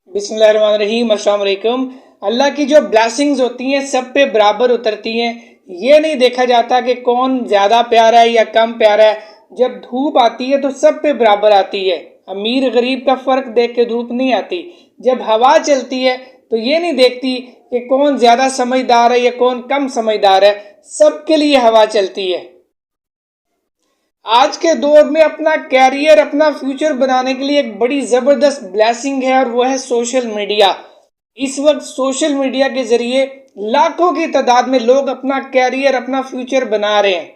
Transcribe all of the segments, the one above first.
بسم اللہ الرحمن الرحیم۔ السلام علیکم۔ اللہ کی جو بلیسنگز ہوتی ہیں سب پہ برابر اترتی ہیں۔ یہ نہیں دیکھا جاتا کہ کون زیادہ پیارا ہے یا کم پیارا ہے۔ جب دھوپ آتی ہے تو سب پہ برابر آتی ہے۔ امیر غریب کا فرق دیکھ کے دھوپ نہیں آتی۔ جب ہوا چلتی ہے تو یہ نہیں دیکھتی کہ کون زیادہ سمجھدار ہے یا کون کم سمجھدار ہے، سب کے لیے ہوا چلتی ہے۔ آج کے دور میں اپنا کیریئر، اپنا فیوچر بنانے کے لیے ایک بڑی زبردست بلیسنگ ہے، اور وہ ہے سوشل میڈیا۔ اس وقت سوشل میڈیا کے ذریعے لاکھوں کی تعداد میں لوگ اپنا کیریئر، اپنا فیوچر بنا رہے ہیں۔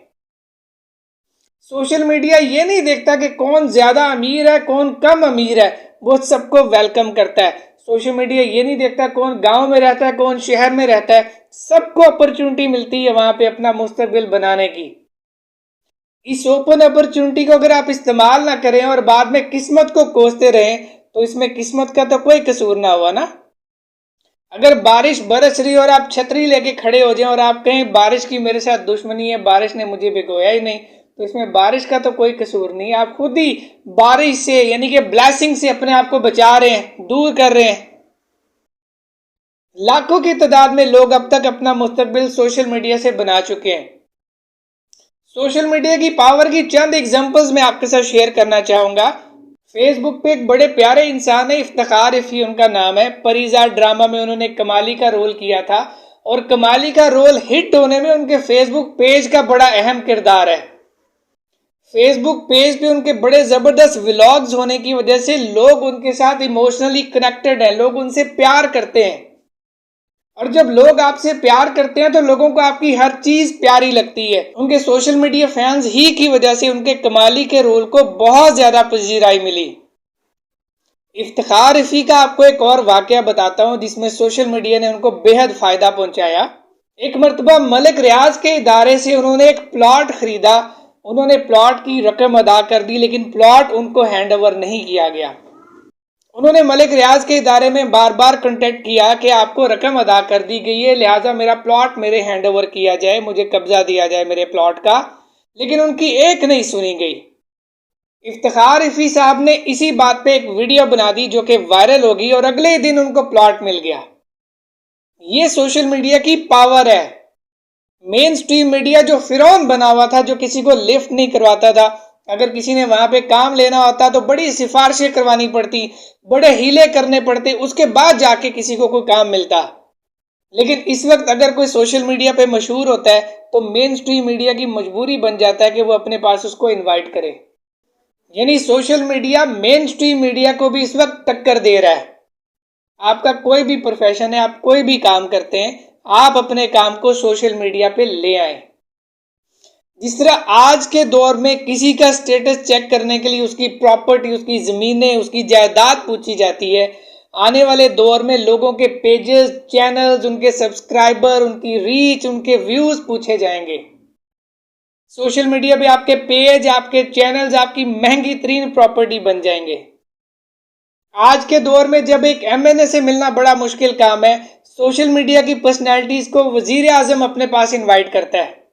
سوشل میڈیا یہ نہیں دیکھتا کہ کون زیادہ امیر ہے، کون کم امیر ہے، وہ سب کو ویلکم کرتا ہے۔ سوشل میڈیا یہ نہیں دیکھتا کون گاؤں میں رہتا ہے، کون شہر میں رہتا ہے، سب کو اپرچونٹی ملتی ہے وہاں پہ اپنا مستقبل بنانے کی۔ اس اوپن اپرچونٹی کو اگر آپ استعمال نہ کریں اور بعد میں قسمت کو کوستے رہیں تو اس میں قسمت کا تو کوئی قصور نہ ہوا نا۔ اگر بارش برس رہی اور آپ چھتری لے کے کھڑے ہو جائیں اور آپ کہیں بارش کی میرے ساتھ دشمنی ہے، بارش نے مجھے بھگویا ہی نہیں، تو اس میں بارش کا تو کوئی قصور نہیں۔ آپ خود ہی بارش سے یعنی کہ بلیسنگ سے اپنے آپ کو بچا رہے ہیں، دور کر رہے ہیں۔ لاکھوں کی تعداد میں لوگ اب تک اپنا مستقبل سوشل میڈیا سے بنا چکے ہیں۔ سوشل میڈیا کی پاور کی چند ایگزامپلز میں آپ کے ساتھ شیئر کرنا چاہوں گا۔ فیس بک پہ ایک بڑے پیارے انسان ہے، افتخار رفیع ان کا نام ہے۔ پریزاد ڈرامہ میں انہوں نے کمالی کا رول کیا تھا، اور کمالی کا رول ہٹ ہونے میں ان کے فیس بک پیج کا بڑا اہم کردار ہے۔ فیس بک پیج پہ ان کے بڑے زبردست ولاگز ہونے کی وجہ سے لوگ ان کے ساتھ ایموشنلی کنیکٹڈ ہیں، لوگ ان سے پیار کرتے ہیں۔ اور جب لوگ آپ سے پیار کرتے ہیں تو لوگوں کو آپ کی ہر چیز پیاری لگتی ہے۔ ان کے سوشل میڈیا فینز ہی کی وجہ سے ان کے کمالی کے رول کو بہت زیادہ پذیرائی ملی۔ افتخار رفیع کا آپ کو ایک اور واقعہ بتاتا ہوں جس میں سوشل میڈیا نے ان کو بے حد فائدہ پہنچایا۔ ایک مرتبہ ملک ریاض کے ادارے سے انہوں نے ایک پلاٹ خریدا، انہوں نے پلاٹ کی رقم ادا کر دی، لیکن پلاٹ ان کو ہینڈ اوور نہیں کیا گیا۔ انہوں نے ملک ریاض کے ادارے میں بار بار کنٹیکٹ کیا کہ آپ کو رقم ادا کر دی گئی ہے، لہٰذا میرا پلاٹ میرے ہینڈ اوور کیا جائے، مجھے قبضہ دیا جائے میرے پلاٹ کا، لیکن ان کی ایک نہیں سنی گئی۔ افتخار رفیع صاحب نے اسی بات پہ ایک ویڈیو بنا دی جو کہ وائرل ہوگی، اور اگلے دن ان کو پلاٹ مل گیا۔ یہ سوشل میڈیا کی پاور ہے۔ مین سٹریم میڈیا جو فرعون بنا ہوا تھا، جو کسی کو لفٹ نہیں کرواتا تھا، اگر کسی نے وہاں پہ کام لینا ہوتا تو بڑی سفارشیں کروانی پڑتی، بڑے ہیلے کرنے پڑتے، اس کے بعد جا کے کسی کو کوئی کام ملتا۔ لیکن اس وقت اگر کوئی سوشل میڈیا پہ مشہور ہوتا ہے تو مین سٹریم میڈیا کی مجبوری بن جاتا ہے کہ وہ اپنے پاس اس کو انوائٹ کرے۔ یعنی سوشل میڈیا مین سٹریم میڈیا کو بھی اس وقت ٹکر دے رہا ہے۔ آپ کا کوئی بھی پروفیشن ہے، آپ کوئی بھی کام کرتے ہیں، آپ اپنے کام کو سوشل میڈیا پہ لے آئیں۔ جس طرح آج کے دور میں کسی کا سٹیٹس چیک کرنے کے لیے اس کی پراپرٹی، اس کی زمینیں، اس کی جائیداد پوچھی جاتی ہے، آنے والے دور میں لوگوں کے پیجز، چینلز، ان کے سبسکرائبر، ان کی ریچ، ان کے ویوز پوچھے جائیں گے۔ سوشل میڈیا پہ آپ کے پیج، آپ کے چینلز آپ کی مہنگی ترین پراپرٹی بن جائیں گے۔ آج کے دور میں جب ایک MNA سے ملنا بڑا مشکل کام ہے، سوشل میڈیا کی پرسنالٹیز کو وزیر اعظم اپنے پاس انوائٹ کرتا ہے۔